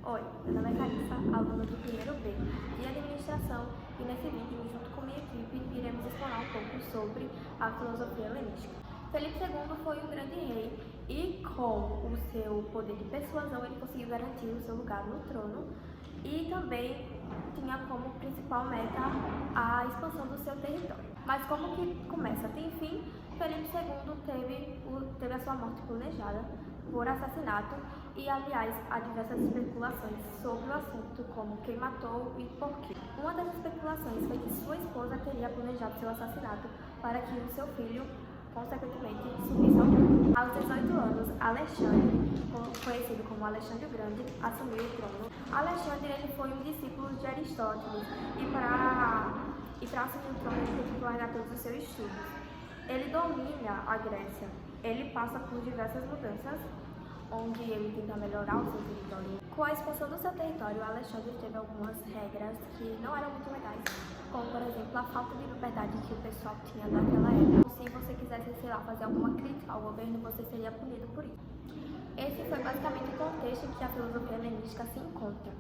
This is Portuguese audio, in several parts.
Oi, meu nome é Carissa, aluna do primeiro B de Administração, e nesse vídeo, junto com minha equipe, iremos explorar um pouco sobre a filosofia helenística. Felipe II foi um grande rei e, com o seu poder de persuasão, ele conseguiu garantir o seu lugar no trono e também tinha como principal meta a expansão do seu território. Mas como que começa tem fim, Felipe II teve a sua morte planejada por assassinato e, aliás, há diversas especulações sobre o assunto, como quem matou e por quê. Uma das especulações foi que sua esposa teria planejado seu assassinato para que o seu filho, consequentemente, subisse ao trono. Aos 18 anos, Alexandre, conhecido como Alexandre o Grande, assumiu o trono. Alexandre ele foi um discípulo de Aristóteles e para assumir o trono ele teve que largar todos os seus estudos. Ele domina a Grécia, ele passa por diversas mudanças, onde ele tenta melhorar o seu território. Com a expansão do seu território, Alexandre teve algumas regras que não eram muito legais, como, por exemplo, a falta de liberdade que o pessoal tinha naquela época. Se você quisesse, sei lá, fazer alguma crítica ao governo, você seria punido por isso. Esse foi basicamente o contexto em que a filosofia helenística se encontra.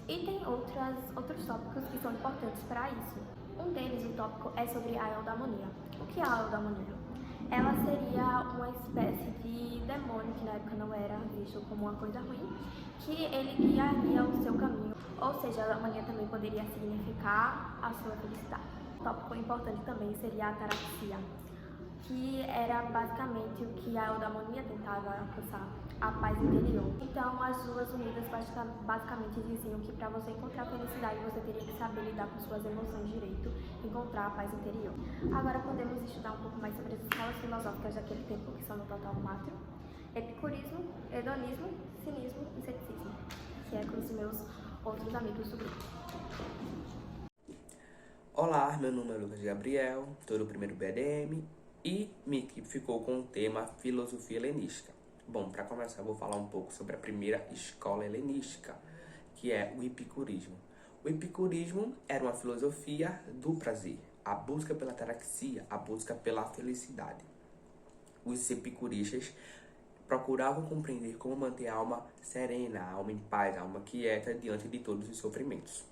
E tem outros tópicos que são importantes para isso. Um deles, o tópico, é sobre a eudaimonia. O que é a eudaimonia? Ela seria uma espécie de demônio que na época não era visto como uma coisa ruim, que ele guiaria o seu caminho. Ou seja, a eudaimonia também poderia significar a sua felicidade. Um tópico importante também seria a ataraxia, que era basicamente o que a eudaimonia tentava alcançar, a paz interior. Então, as duas unidas basicamente diziam que para você encontrar a felicidade, você teria que saber lidar com suas emoções direito, encontrar a paz interior. Agora podemos estudar um pouco mais sobre as escolas filosóficas daquele tempo, que são no total 4: epicurismo, hedonismo, cinismo e ceticismo, que é com os meus outros amigos do grupo. Olá, meu nome é Lucas Gabriel, estou no primeiro BDM e minha equipe ficou com o tema filosofia helenística. Bom, para começar, eu vou falar um pouco sobre a primeira escola helenística, que é o epicurismo. O epicurismo era uma filosofia do prazer, a busca pela ataraxia, a busca pela felicidade. Os epicuristas procuravam compreender como manter a alma serena, a alma em paz, a alma quieta diante de todos os sofrimentos.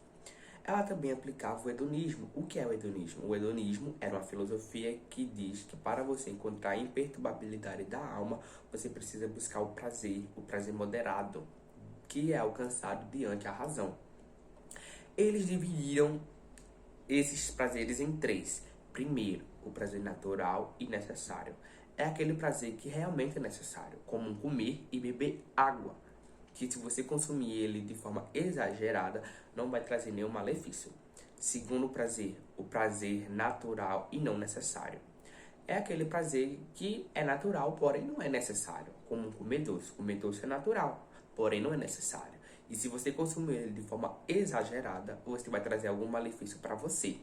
Ela também aplicava o hedonismo. O que é o hedonismo? O hedonismo era uma filosofia que diz que para você encontrar a imperturbabilidade da alma, você precisa buscar o prazer moderado, que é alcançado diante da razão. Eles dividiram esses prazeres em 3. Primeiro, o prazer natural e necessário. É aquele prazer que realmente é necessário, como comer e beber água, que se você consumir ele de forma exagerada, não vai trazer nenhum malefício. Segundo prazer, o prazer natural e não necessário. É aquele prazer que é natural, porém não é necessário, como comer doce. Comer doce é natural, porém não é necessário. E se você consumir ele de forma exagerada, você vai trazer algum malefício para você.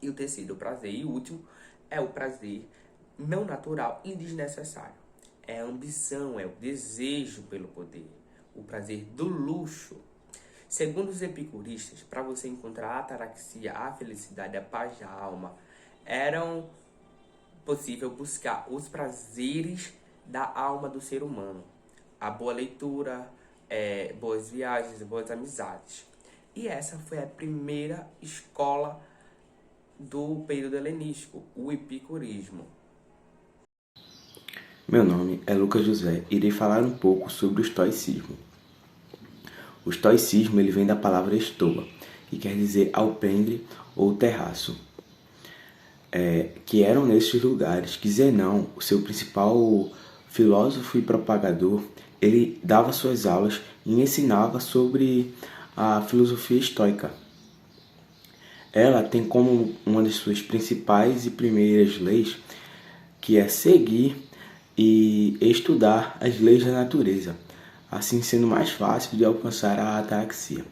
E o terceiro prazer e último é o prazer não natural e desnecessário. É a ambição, é o desejo pelo poder, o prazer do luxo. Segundo os epicuristas, para você encontrar a ataraxia, a felicidade, a paz da alma, era possível buscar os prazeres da alma do ser humano. A boa leitura, boas viagens, boas amizades. E essa foi a primeira escola do período helenístico, o epicurismo. Meu nome é Lucas José e irei falar um pouco sobre o estoicismo. O estoicismo ele vem da palavra estoa, que quer dizer alpendre ou terraço, que eram nesses lugares que Zenão, o seu principal filósofo e propagador, ele dava suas aulas e ensinava sobre a filosofia estoica. Ela tem como uma de suas principais e primeiras leis que é seguir e estudar as leis da natureza, assim sendo mais fácil de alcançar a ataraxia.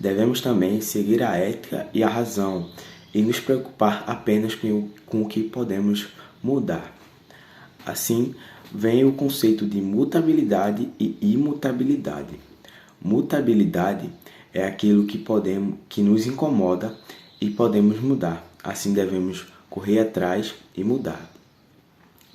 Devemos também seguir a ética e a razão e nos preocupar apenas com o que podemos mudar. Assim, vem o conceito de mutabilidade e imutabilidade. Mutabilidade é aquilo que nos incomoda e podemos mudar. Assim, devemos correr atrás e mudar.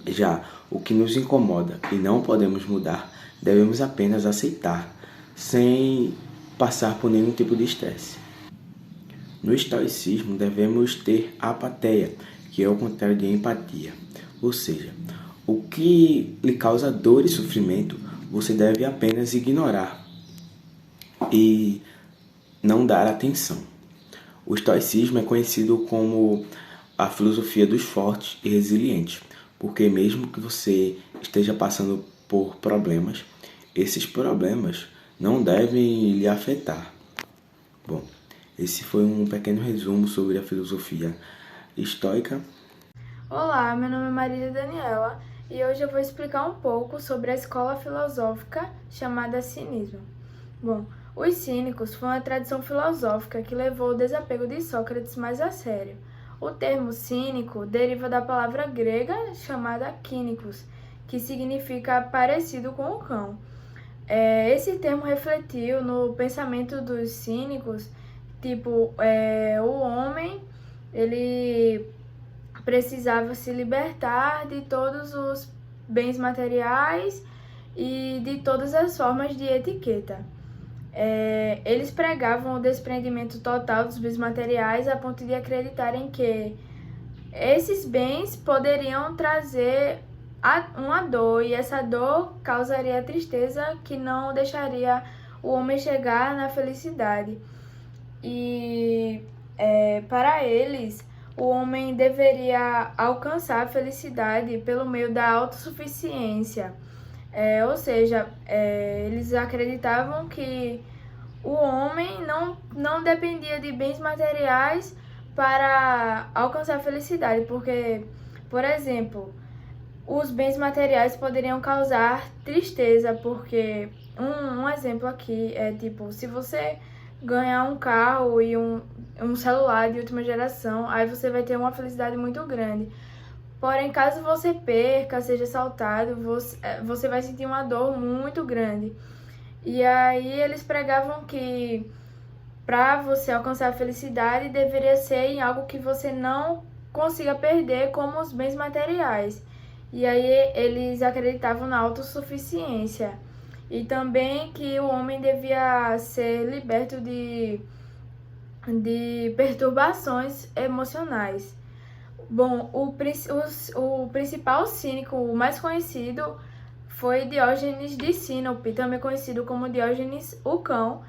Já o que nos incomoda e não podemos mudar, devemos apenas aceitar, sem passar por nenhum tipo de estresse. No estoicismo, devemos ter apatia, que é o contrário de empatia. Ou seja, o que lhe causa dor e sofrimento, você deve apenas ignorar e não dar atenção. O estoicismo é conhecido como a filosofia dos fortes e resilientes, porque mesmo que você esteja passando por problemas, esses problemas não devem lhe afetar. Bom, esse foi um pequeno resumo sobre a filosofia estoica. Olá, meu nome é Marília Daniela e hoje eu vou explicar um pouco sobre a escola filosófica chamada cinismo. Bom, os cínicos foi uma tradição filosófica que levou o desapego de Sócrates mais a sério. O termo cínico deriva da palavra grega chamada kínicos, que significa parecido com o cão. Esse termo refletiu no pensamento dos cínicos, o homem ele precisava se libertar de todos os bens materiais e de todas as formas de etiqueta. Eles pregavam o desprendimento total dos bens materiais a ponto de acreditarem que esses bens poderiam trazer uma dor, e essa dor causaria tristeza que não deixaria o homem chegar na felicidade. E para eles, o homem deveria alcançar a felicidade pelo meio da autossuficiência. Ou seja, eles acreditavam que o homem não dependia de bens materiais para alcançar a felicidade, porque, por exemplo, os bens materiais poderiam causar tristeza, porque um exemplo aqui é se você ganhar um carro e um celular de última geração, aí você vai ter uma felicidade muito grande. Porém, caso você perca, seja assaltado, você vai sentir uma dor muito grande. E aí eles pregavam que para você alcançar a felicidade deveria ser em algo que você não consiga perder, como os bens materiais. E aí eles acreditavam na autossuficiência. E também que o homem devia ser liberto de perturbações emocionais. Bom, o principal cínico, o mais conhecido, foi Diógenes de Sinope, também conhecido como Diógenes o Cão,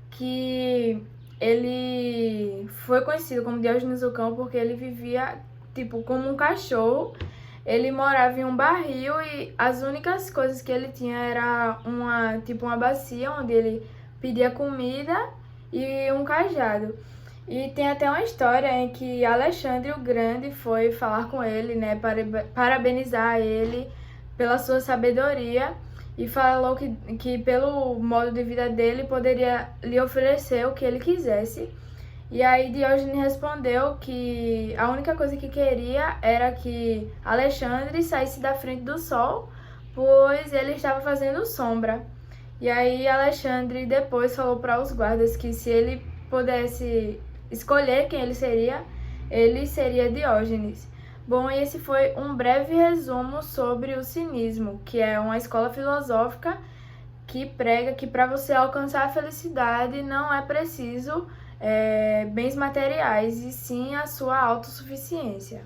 que ele foi conhecido como Diógenes o Cão porque ele vivia como um cachorro. Ele morava em um barril e as únicas coisas que ele tinha era uma bacia onde ele pedia comida e um cajado. E tem até uma história em que Alexandre o Grande foi falar com ele, né, parabenizar ele pela sua sabedoria, e falou que pelo modo de vida dele poderia lhe oferecer o que ele quisesse. E aí Diógenes respondeu que a única coisa que queria era que Alexandre saísse da frente do sol, pois ele estava fazendo sombra. E aí Alexandre depois falou para os guardas que se ele pudesse escolher quem ele seria Diógenes. Bom, e esse foi um breve resumo sobre o cinismo, que é uma escola filosófica que prega que para você alcançar a felicidade não é preciso bens materiais, e sim a sua autossuficiência.